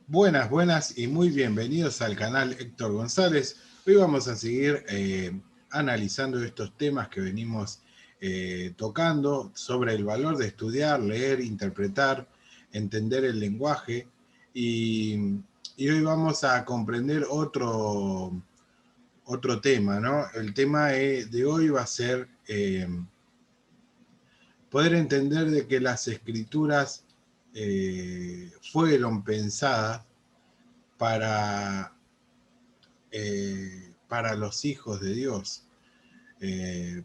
Buenas, buenas y muy bienvenidos al canal Héctor González. Hoy vamos a seguir analizando estos temas que venimos tocando sobre el valor de estudiar, leer, interpretar, entender el lenguaje y hoy vamos a comprender otro tema, ¿no? El tema de hoy va a ser poder entender de que las escrituras fueron pensadas para para los hijos de Dios. Eh,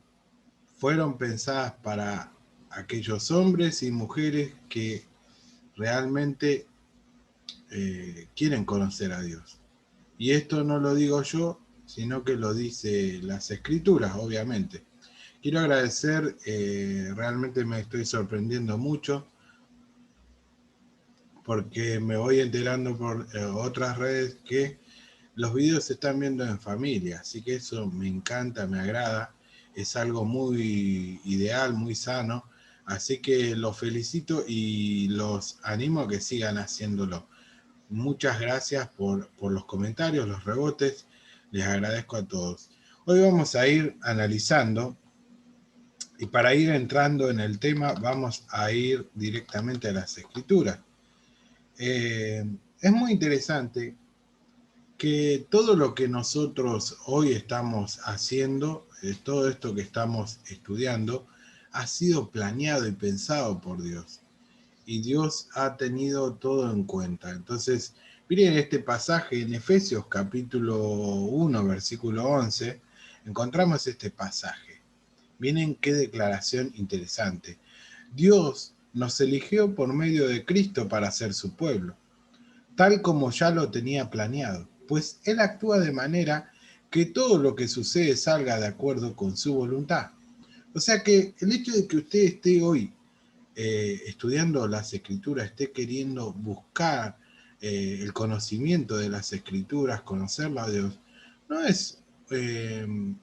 Fueron pensadas para aquellos hombres y mujeres que realmente quieren conocer a Dios. Y esto no lo digo yo, sino que lo dice las escrituras, obviamente. Quiero agradecer, realmente me estoy sorprendiendo mucho porque me voy enterando por otras redes que los videos se están viendo en familia, así que eso me encanta, me agrada, es algo muy ideal, muy sano, así que los felicito y los animo a que sigan haciéndolo. Muchas gracias por los comentarios, los rebotes, les agradezco a todos. Hoy vamos a ir analizando y para ir entrando en el tema vamos a ir directamente a las escrituras. Eh, es muy interesante que todo lo que nosotros hoy estamos haciendo, todo esto que estamos estudiando, ha sido planeado y pensado por Dios. Y Dios ha tenido todo en cuenta. Entonces, miren este pasaje en Efesios capítulo 1, versículo 11, encontramos este pasaje. Miren qué declaración interesante. Dios nos eligió por medio de Cristo para ser su pueblo tal como ya lo tenía planeado, pues Él actúa de manera que todo lo que sucede salga de acuerdo con su voluntad. O sea que el hecho de que usted esté hoy estudiando las escrituras, esté queriendo buscar el conocimiento de las escrituras, conocerlo a Dios, no es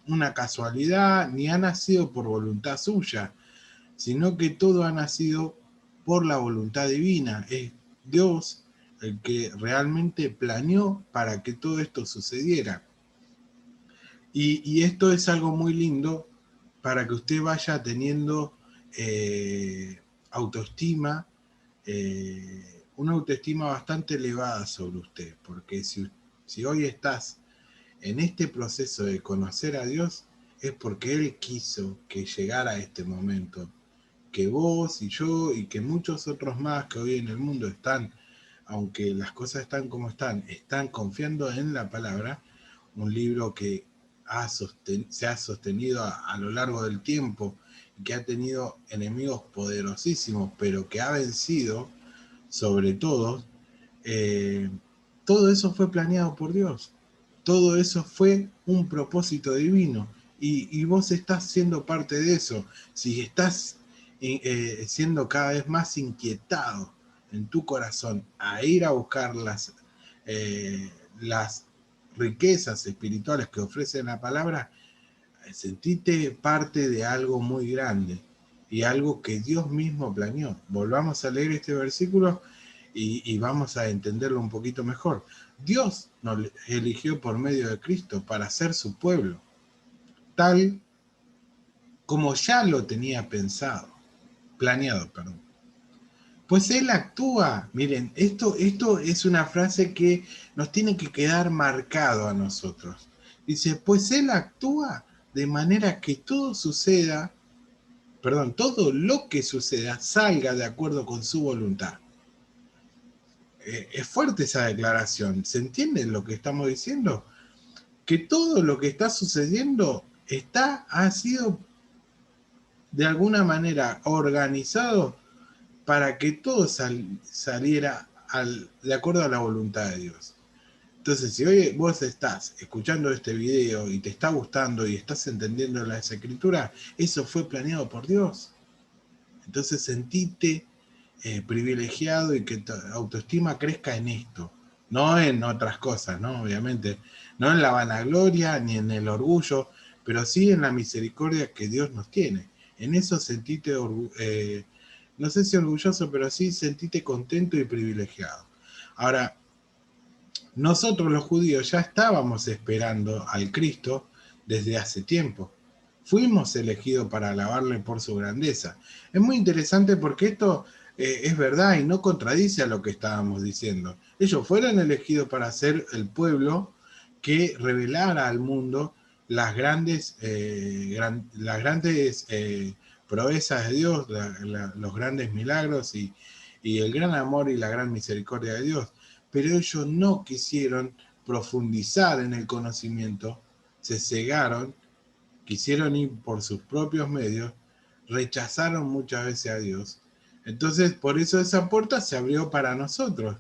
una casualidad ni ha nacido por voluntad suya, sino que todo ha nacido por la voluntad divina. Es Dios el que realmente planeó para que todo esto sucediera. Y esto es algo muy lindo para que usted vaya teniendo autoestima, una autoestima bastante elevada sobre usted, porque si hoy estás en este proceso de conocer a Dios, es porque Él quiso que llegara a este momento, que vos y yo y que muchos otros más que hoy en el mundo están, aunque las cosas están como están confiando en la palabra, un libro que se ha sostenido a lo largo del tiempo y que ha tenido enemigos poderosísimos, pero que ha vencido sobre todo, eh, todo eso fue planeado por Dios. Todo eso fue un propósito divino. Y vos estás siendo parte de eso. Si estás siendo cada vez más inquietado en tu corazón a ir a buscar las riquezas espirituales que ofrece la palabra, sentite parte de algo muy grande y algo que Dios mismo planeó. Volvamos a leer este versículo y vamos a entenderlo un poquito mejor. Dios nos eligió por medio de Cristo para ser su pueblo, tal como ya lo tenía pensado, planeado, perdón. Pues Él actúa, miren, esto es una frase que nos tiene que quedar marcado a nosotros. Dice, pues Él actúa de manera que todo suceda, perdón, todo lo que suceda salga de acuerdo con su voluntad. Es fuerte esa declaración, ¿se entiende lo que estamos diciendo? Que todo lo que está sucediendo ha sido de alguna manera organizado para que todo saliera de acuerdo a la voluntad de Dios. Entonces, si hoy vos estás escuchando este video y te está gustando y estás entendiendo las escrituras, eso fue planeado por Dios. Entonces, sentite privilegiado y que tu autoestima crezca en esto, no en otras cosas, ¿no? Obviamente, no en la vanagloria ni en el orgullo, pero sí en la misericordia que Dios nos tiene. En eso sentite, no sé si orgulloso, pero sí sentite contento y privilegiado. Ahora, Nosotros los judíos ya estábamos esperando al Cristo desde hace tiempo. Fuimos elegidos para alabarle por su grandeza. Es muy interesante porque esto es verdad y no contradice a lo que estábamos diciendo. Ellos fueron elegidos para ser el pueblo que revelara al mundo las grandes proezas de Dios, los grandes milagros y el gran amor y la gran misericordia de Dios. Pero ellos no quisieron profundizar en el conocimiento, se cegaron, quisieron ir por sus propios medios, rechazaron muchas veces a Dios. Entonces, por eso esa puerta se abrió para nosotros.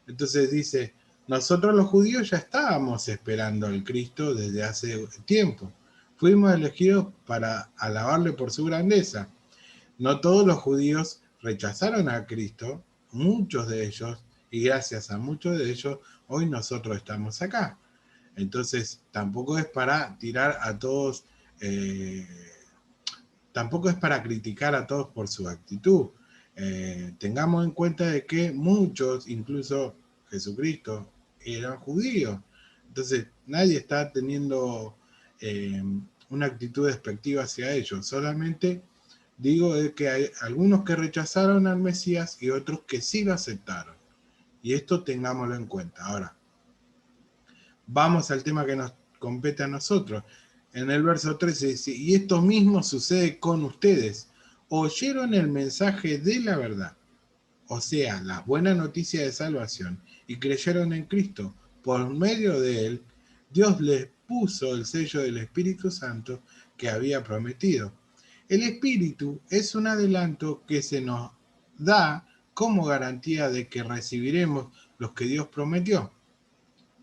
Entonces dice, nosotros los judíos ya estábamos esperando al Cristo desde hace tiempo. Fuimos elegidos para alabarle por su grandeza. No todos los judíos rechazaron a Cristo, muchos de ellos, y gracias a muchos de ellos, hoy nosotros estamos acá. Entonces, tampoco es para tirar a todos, tampoco es para criticar a todos por su actitud. Tengamos en cuenta de que muchos, incluso Jesucristo, eran judíos. Entonces, nadie está teniendo una actitud despectiva hacia ellos. Solamente digo de que hay algunos que rechazaron al Mesías y otros que sí lo aceptaron. Y esto tengámoslo en cuenta. Ahora, vamos al tema que nos compete a nosotros. En el verso 13 dice, y esto mismo sucede con ustedes. Oyeron el mensaje de la verdad, o sea, la buena noticia de salvación, y creyeron en Cristo. Por medio de él, Dios les puso el sello del Espíritu Santo que había prometido. El Espíritu es un adelanto que se nos da como garantía de que recibiremos los que Dios prometió,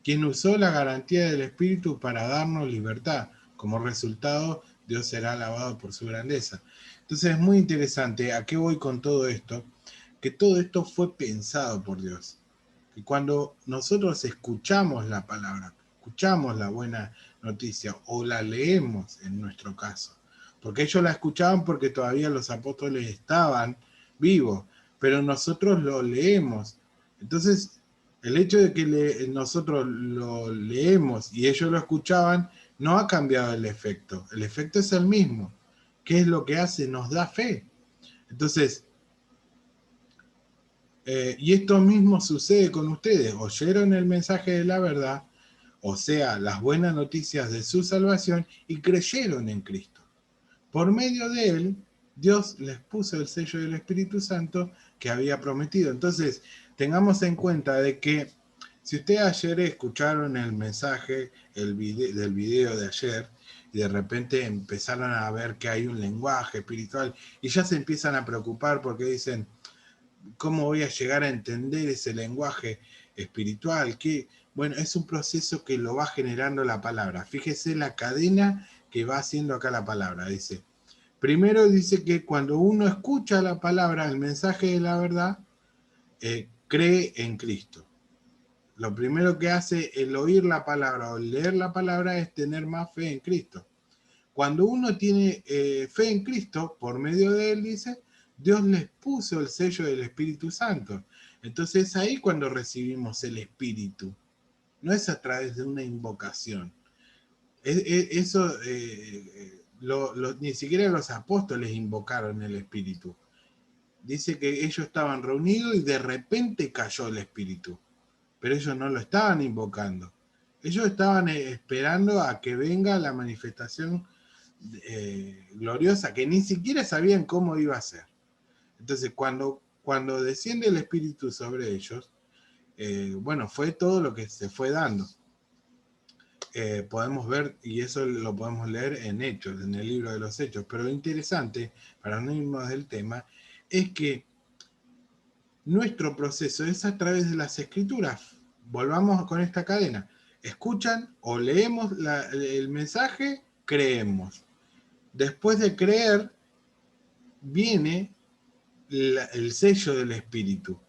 quien usó la garantía del Espíritu para darnos libertad. Como resultado, Dios será alabado por su grandeza. Entonces es muy interesante. ¿A qué voy con todo esto? Que todo esto fue pensado por Dios. Que cuando nosotros escuchamos la palabra, escuchamos la buena noticia o la leemos en nuestro caso, porque ellos la escuchaban porque todavía los apóstoles estaban vivos, pero nosotros lo leemos. Entonces, el hecho de que nosotros lo leemos y ellos lo escuchaban no ha cambiado el efecto. El efecto es el mismo. ¿Qué es lo que hace? Nos da fe. Entonces, y esto mismo sucede con ustedes. Oyeron el mensaje de la verdad, o sea, las buenas noticias de su salvación, y creyeron en Cristo. Por medio de él, Dios les puso el sello del Espíritu Santo que había prometido. Entonces, tengamos en cuenta de que si ustedes ayer escucharon el mensaje del video de ayer y de repente empezaron a ver que hay un lenguaje espiritual y ya se empiezan a preocupar porque dicen, ¿cómo voy a llegar a entender ese lenguaje espiritual? Que, bueno, es un proceso que lo va generando la palabra. Fíjese la cadena que va haciendo acá la palabra. Dice, primero dice que cuando uno escucha la palabra, el mensaje de la verdad, cree en Cristo. Lo primero que hace el oír la palabra o leer la palabra es tener más fe en Cristo. Cuando uno tiene fe en Cristo, por medio de él, dice, Dios les puso el sello del Espíritu Santo. Entonces es ahí cuando recibimos el Espíritu. No es a través de una invocación. Eso, ni siquiera los apóstoles invocaron el Espíritu. Dice que ellos estaban reunidos y de repente cayó el Espíritu. Pero ellos no lo estaban invocando. Ellos estaban esperando a que venga la manifestación gloriosa, que ni siquiera sabían cómo iba a ser. Entonces, cuando desciende el Espíritu sobre ellos, bueno, fue todo lo que se fue dando. Podemos ver, y eso lo podemos leer en Hechos, en el libro de los Hechos, pero lo interesante, para no irnos del tema, es que nuestro proceso es a través de las Escrituras. Volvamos con esta cadena. Escuchan o leemos el mensaje, creemos. Después de creer, viene el sello del Espíritu.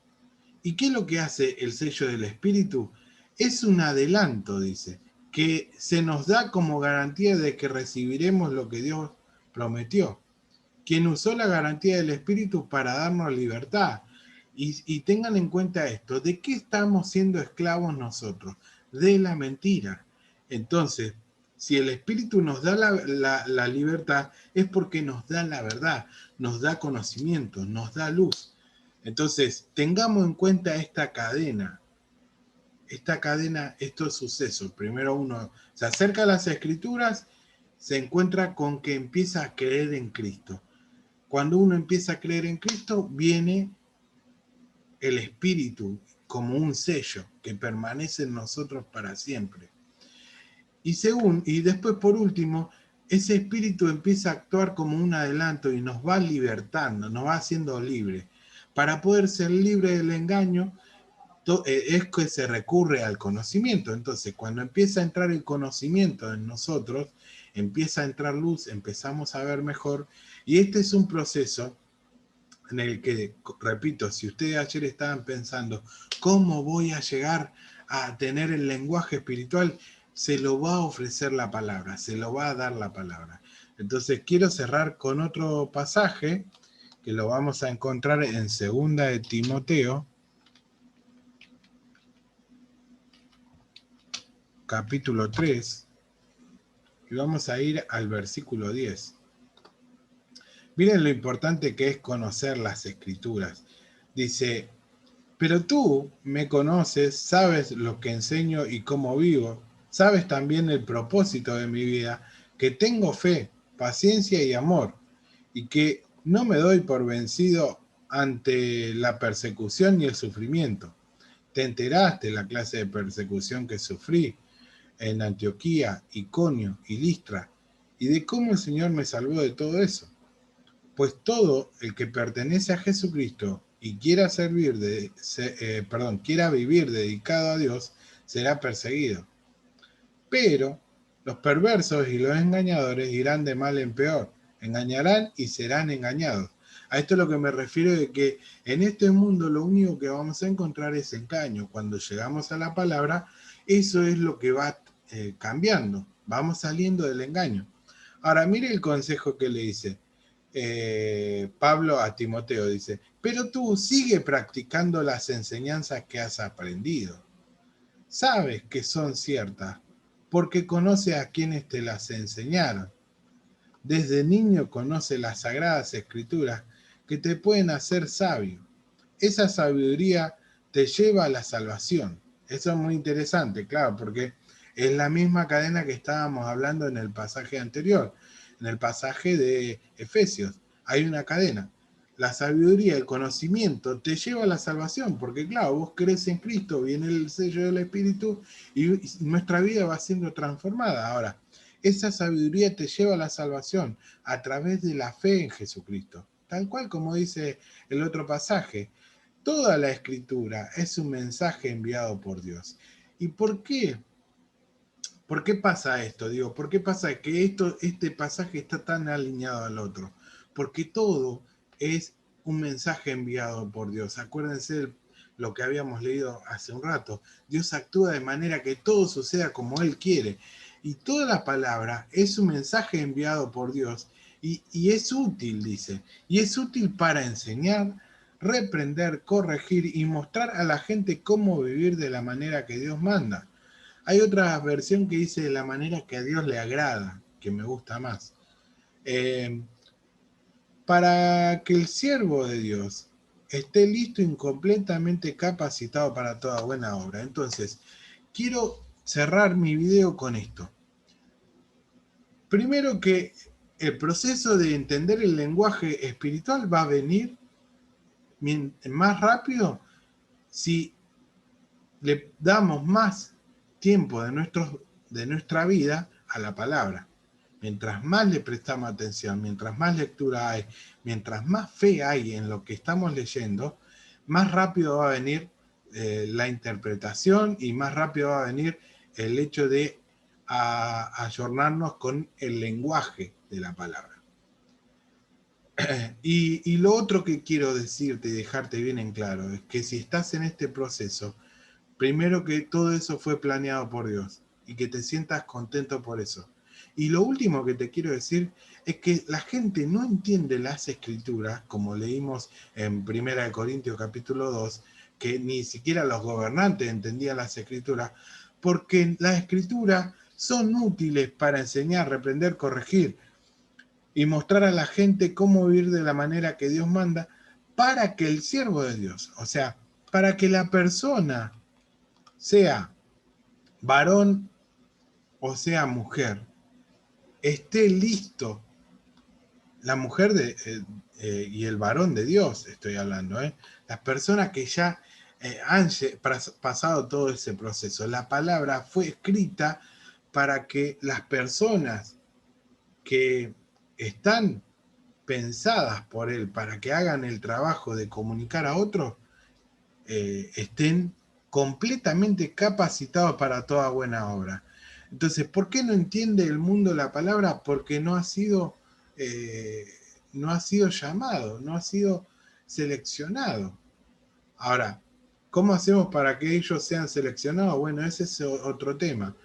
¿Y qué es lo que hace el sello del Espíritu? Es un adelanto, dice, que se nos da como garantía de que recibiremos lo que Dios prometió. Quien usó la garantía del Espíritu para darnos libertad. Y tengan en cuenta esto, ¿de qué estamos siendo esclavos nosotros? De la mentira. Entonces, si el Espíritu nos da la libertad, es porque nos da la verdad, nos da conocimiento, nos da luz. Entonces, tengamos en cuenta esta cadena, estos sucesos. Primero uno se acerca a las Escrituras, se encuentra con que empieza a creer en Cristo. Cuando uno empieza a creer en Cristo, viene el Espíritu como un sello que permanece en nosotros para siempre. Y después por último, ese Espíritu empieza a actuar como un adelanto y nos va libertando, nos va haciendo libre. Para poder ser libre del engaño, es que se recurre al conocimiento. Entonces, cuando empieza a entrar el conocimiento en nosotros, empieza a entrar luz, empezamos a ver mejor, y este es un proceso en el que, repito, si ustedes ayer estaban pensando, ¿cómo voy a llegar a tener el lenguaje espiritual? Se lo va a ofrecer la palabra, se lo va a dar la palabra. Entonces quiero cerrar con otro pasaje que lo vamos a encontrar en 2 de Timoteo, capítulo 3, y vamos a ir al versículo 10. Miren lo importante que es conocer las Escrituras. Dice, pero tú me conoces, sabes lo que enseño y cómo vivo, sabes también el propósito de mi vida, que tengo fe, paciencia y amor, y que no me doy por vencido ante la persecución y el sufrimiento. Te enteraste la clase de persecución que sufrí en Antioquía, Iconio y Listra, y de cómo el Señor me salvó de todo eso. Pues todo el que pertenece a Jesucristo y quiera vivir dedicado a Dios, será perseguido. Pero los perversos y los engañadores irán de mal en peor, engañarán y serán engañados. A esto es lo que me refiero de que en este mundo lo único que vamos a encontrar es engaño. Cuando llegamos a la palabra, eso es lo que va cambiando. Vamos saliendo del engaño. Ahora, mire el consejo que le dice Pablo a Timoteo, dice, pero tú sigue practicando las enseñanzas que has aprendido. Sabes que son ciertas, porque conoces a quienes te las enseñaron. Desde niño conoce las sagradas escrituras que te pueden hacer sabio. Esa sabiduría te lleva a la salvación. Eso es muy interesante, claro, porque es la misma cadena que estábamos hablando en el pasaje anterior, en el pasaje de Efesios. Hay una cadena. La sabiduría, el conocimiento te lleva a la salvación, porque claro, vos crees en Cristo, viene el sello del Espíritu y nuestra vida va siendo transformada. Ahora, esa sabiduría te lleva a la salvación a través de la fe en Jesucristo. Tal cual como dice el otro pasaje, toda la escritura es un mensaje enviado por Dios. ¿Y por qué? ¿Por qué pasa esto? Digo, ¿por qué pasa que este pasaje está tan alineado al otro? Porque todo es un mensaje enviado por Dios. Acuérdense lo que habíamos leído hace un rato. Dios actúa de manera que todo suceda como Él quiere. Y toda la palabra es un mensaje enviado por Dios y es útil, dice. Y es útil para enseñar, reprender, corregir y mostrar a la gente cómo vivir de la manera que Dios manda. Hay otra versión que dice de la manera que a Dios le agrada, que me gusta más. Eh, para que el siervo de Dios esté listo y completamente capacitado para toda buena obra. Entonces, quiero cerrar mi video con esto. Primero que el proceso de entender el lenguaje espiritual va a venir más rápido si le damos más tiempo de nuestra vida a la palabra. Mientras más le prestamos atención, mientras más lectura hay, mientras más fe hay en lo que estamos leyendo, más rápido va a venir la interpretación y más rápido va a venir el hecho de ayornarnos con el lenguaje de la palabra. Y lo otro que quiero decirte y dejarte bien en claro es que si estás en este proceso, primero que todo eso fue planeado por Dios y que te sientas contento por eso. Y lo último que te quiero decir es que la gente no entiende las escrituras, como leímos en 1 Corintios capítulo 2, que ni siquiera los gobernantes entendían las escrituras, porque las escrituras son útiles para enseñar, reprender, corregir y mostrar a la gente cómo vivir de la manera que Dios manda, para que el siervo de Dios, o sea, para que la persona, sea varón o sea mujer, esté listo, la mujer y el varón de Dios, estoy hablando, las personas que ya han pasado todo ese proceso. La palabra fue escrita para que las personas que están pensadas por él para que hagan el trabajo de comunicar a otros, estén completamente capacitados para toda buena obra. Entonces, ¿por qué no entiende el mundo la palabra? Porque eh, no ha sido llamado, no ha sido seleccionado. Ahora, ¿cómo hacemos para que ellos sean seleccionados? Bueno, ese es otro tema.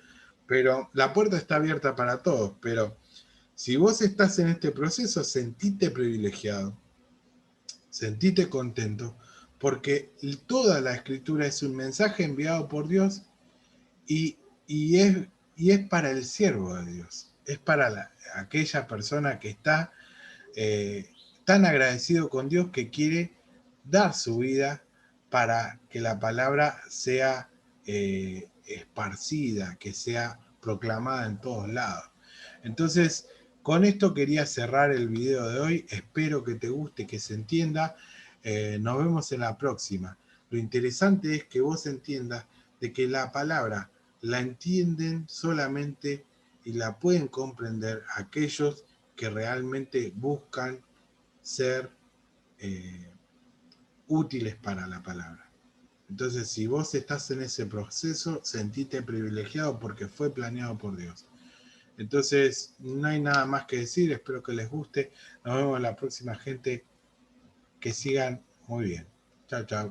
Pero la puerta está abierta para todos. Pero si vos estás en este proceso, sentite privilegiado, sentite contento, porque toda la escritura es un mensaje enviado por Dios y, y, es, y es para el siervo de Dios, es para aquella persona que está eh, tan agradecido con Dios que quiere dar su vida para que la palabra sea esparcida, que sea proclamada en todos lados. Entonces, con esto quería cerrar el video de hoy. Espero que te guste, que se entienda. Nos vemos en la próxima. Lo interesante es que vos entiendas de que la palabra la entienden solamente y la pueden comprender aquellos que realmente buscan ser eh, útiles para la palabra. Entonces, si vos estás en ese proceso, sentite privilegiado porque fue planeado por Dios. Entonces, no hay nada más que decir. Espero que les guste. Nos vemos en la próxima, gente. Que sigan muy bien. Chao, chao.